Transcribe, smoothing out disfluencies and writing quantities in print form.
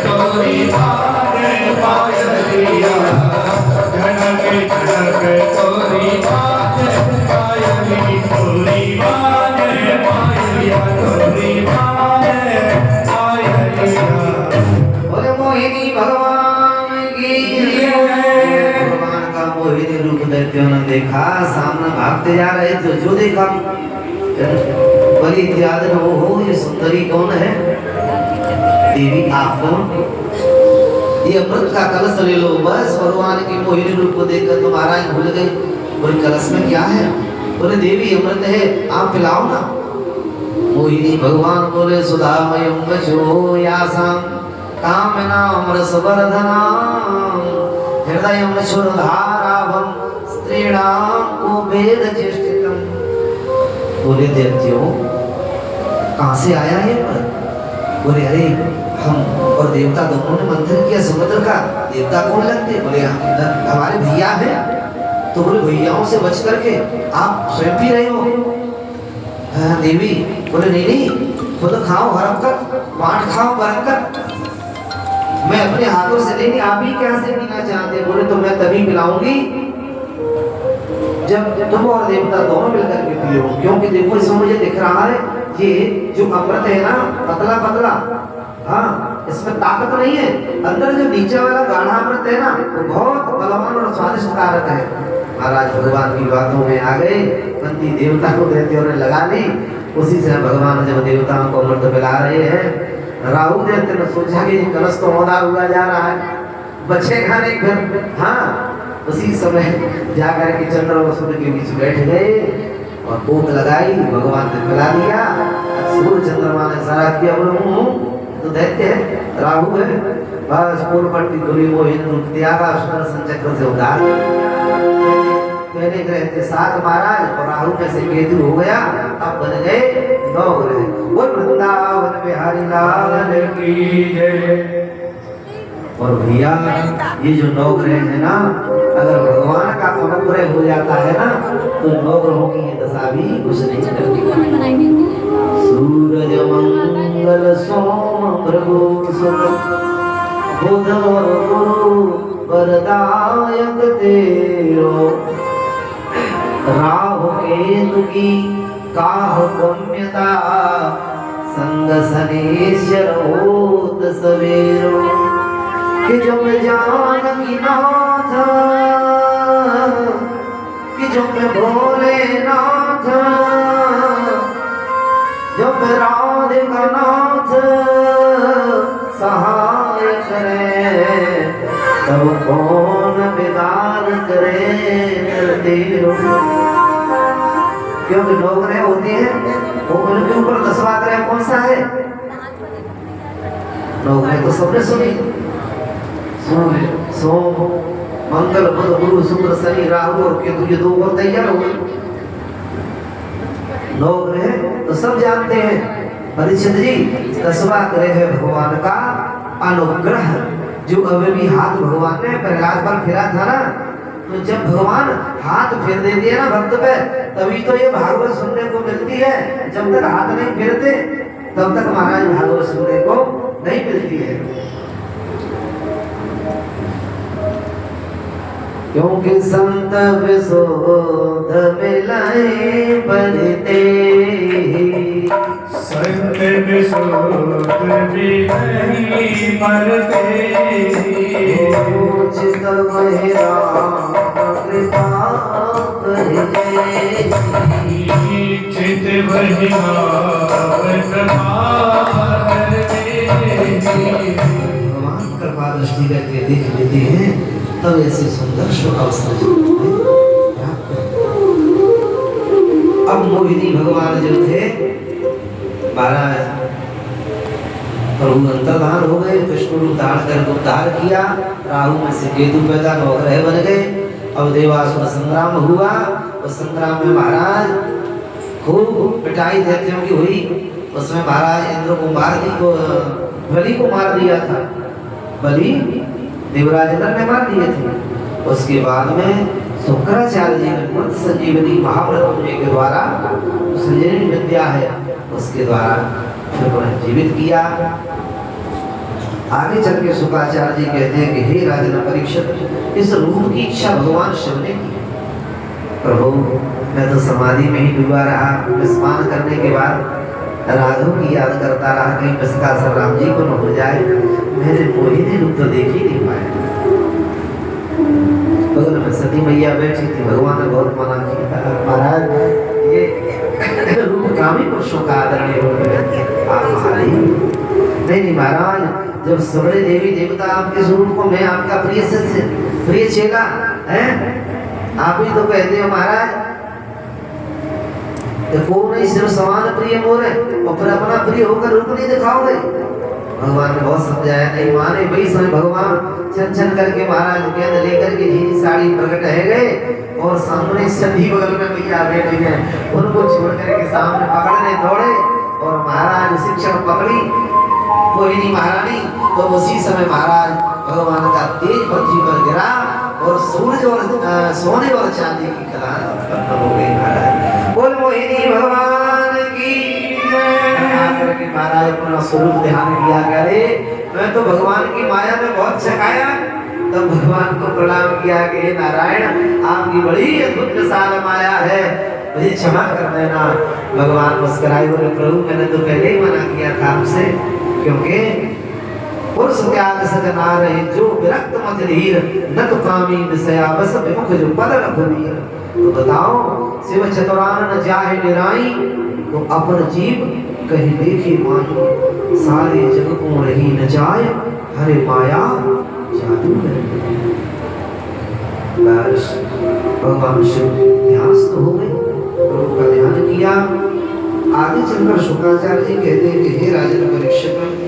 तोरी बाजे पायलिया झनक झनक तोरी बाजे पायली तोरी बाजे पायलिया तोरी बाजे पायलिया। बोले मोहिनी भगवान की भगवान का मोहिनी रूप दैत्यों ने देखा, सामने भागते जा रहे थे, जो देखा बलि इत्यादि ने, हो ये सुंदरी कौन है? देवी आप कौन? ये अमृत का कलश ले लो। बस भगवान की मोहिनी रूप को देखकर तो महाराज भूल गए। बोले कलश में क्या है? बोले देवी अमृत है, आप पिलाओ ना। मोहिनी भगवान बोले सुधामयं वचो यासां कामनां रसवर्धनां हृदयं क्षुरधाराभं स्त्रीणां कुबेरचेष्टितम्। बोले दैत्यों कहाँ से आया ये पर? बोले अरे हम और देवता दोनों ने मंथन किया समुद्र का। देवता कौन लगते? बोले हमारे भैया है। तो बोले भैयाओं से बच करके आप स्वयं पी रहे हो? हाँ देवी। बोले नहीं नहीं, खुद खाओ हरम कर, बांट खाओ बरम कर, मैं अपने हाथों से नहीं, आप ही क्या से पीना चाहते? बोले तो मैं तभी पिलाऊंगी जब तुम और देवता दोनों मिलकर के पियो। क्योंकि देखो इसमें मुझे दिख रहा है ये जो अमृत है ना, पतला पतला, हाँ इसमें ताकत नहीं है। अंदर जो नीचे वाला गाढ़ा अमृत है ना, वो बहुत बलवान और स्वादिष्ट कारक है। महाराज भगवान की बातों में आ गए, बंदी देवता को दैत्यों ने लगा ली। उसी से भगवान जब देवताओं को अमृत पिला रहे हैं, राहु दैत्य ने सोचा कि कलश तो होना हुआ जा रहा है, बचेगा नहीं फिर। हाँ उसी समय जाकर के चंद्र और सूर्य के बीच बैठ गए और भूख लगाई, भगवान ने पिला दिया। सूर्य चंद्रमा ने सारा किया, बोले तो दैत्य है, राहु है। बस पूर्व पट्टी खुली, वो हिंदू त्यागा सुदर्शन चक्र से उधार। पहले ग्रह थे 7 महाराज और राहु में से केतु हो गया, अब बन गए 9 ग्रह। बोल वृंदावन बिहारी लाल की जय। और भैया ये जो 9 ग्रह है ना, अगर भगवान का अनुग्रह हो जाता है ना, तो 9 ग्रहों की ये दशा भी कुछ नहीं करती। सूरज मंगल सोम प्रभु सुत बुध और गुरु वरदायक तेरो राहु केतु की काह गम्यता संग शनीश्वर होत सवेरो। कि जो मैं जानकी नाथ, कि जो मैं भोलेनाथ, जो मैं राधिका नाथ सहाय करे, तब कौन विदान करे तेरो। क्योंकि 9 ग्रह होते हैं, वो उनके ऊपर 10वां ग्रह कौन सा है? 9 ग्रह तो सबने सुनी, सूर्य सोम मंगल बुध गुरु शुक्र शनि राहु और केतु, ये 2 और तैयार हो गए। 9 ग्रह तो सब जानते हैं। परीक्षित जी 10वां ग्रह है भगवान का अनुग्रह, जो अभी भी हाथ भगवान ने प्रहलाद पर फिरा था ना, तो जब भगवान हाथ फेर देते हैं ना भक्त पे, तभी तो ये भागवत सुनने को मिलती है। जब तक हाथ नहीं फेरते तब तक महाराज भागवत सुनने को नहीं मिलती है। क्योंकि संत विशोध मिलाए बरते, संत विशोध मिलाए बरते, उचित वही राम कृपा कर जय। चित वही राम कृपा कर जय। भगवान कृपा दृष्टि करके देख लेते हैं, तब ऐसे सुंदर शुभ अवसर। अब मोहिनी भगवान जो थे महाराज, प्रभु अंतर्धान हो गए, विष्णु रूप धारण कर उद्धार किया, राहु में से केतु पैदा 9 ग्रह बन गए। अब देवासुर संग्राम हुआ, उस संग्राम में महाराज खूब पिटाई दैत्यों की हुई। उसमें महाराज इंद्र को मार दी, को बलि को मार दिया था, बलि देवराज इंद्र ने मार दिए थे। उसके बाद में शुक्राचार्य जी ने मृत संजीवनी महामृत्युंजय के द्वारा, संजीवनी विद्या है उसके द्वारा फिर उन्हें जीवित किया। आगे चल के शुक्राचार्य जी कहते हैं कि हे राजन परीक्षित, इस रूप की इच्छा भगवान शिव ने की। प्रभु मैं तो समाधि में ही डूबा रहा, स्नान करने के बाद राघव की याद करता रहा, कहीं पिसका राम जी को न हो जाए। मेरे मोहिनी रूप तो देख ही नहीं पाया। बगल में सती मैया बैठी थी, भगवान ने बहुत मना किया, महाराज ये रूप कामी पुरुषों का आदरणीय रूप है, आप महाराज नहीं महाराज, जब सबरे देवी देवता आपके स्वरूप को, मैं आपका प्रिय शिष्य प्रिय चेला है, आप ही तो कहते हो महाराज को नहीं सिर्फ समान प्रिय मोर है, और फिर अपना प्रिय होकर रूप नहीं दिखाओगे। भगवान ने बहुत समझाया, नहीं माने भाई। समय भगवान छन छन करके महाराज गेंद लेकर के झीनी साड़ी प्रकट है गए, और सामने सभी बगल में भैया बैठे हैं, उनको छोड़ करके सामने पकड़ने दौड़े, और महाराज शिक्षण पकड़ी मोहिनी महारानी। तो उसी समय महाराज भगवान का तेज पृथ्वी पर गिरा, और सूरज और सोने और चांदी की कला उत्पन्न हो गई। महाराज बोल मोहिनी भगवान की जय। महाराज अपना स्वरूप ध्यान किया, करे मैं तो भगवान की माया में बहुत छकाया। तो भगवान को प्रणाम किया कि हे नारायण, आपकी बड़ी अद्भुत विशाल माया है, मुझे क्षमा कर देना। भगवान मुस्कुराए, बोले प्रभु मैंने तो पहले ही मना किया था आपसे, क्योंकि पुरुष त्याग सकना रहे जो विरक्त मत धीर, न तो कामी विषया बस विमुख जो पद रघुवीर। तो बताओ शिव चतुरान न जाहे निराई, तो अपर जीव कहीं देखी माही। सारे जग को रही न जाय, हरे माया जादू है। बस भगवान शिव ध्यानस्थ हो गए, प्रभु का ध्यान किया। आगे चलकर शुक्राचार्य जी कहते हैं कि हे राजन परीक्षित,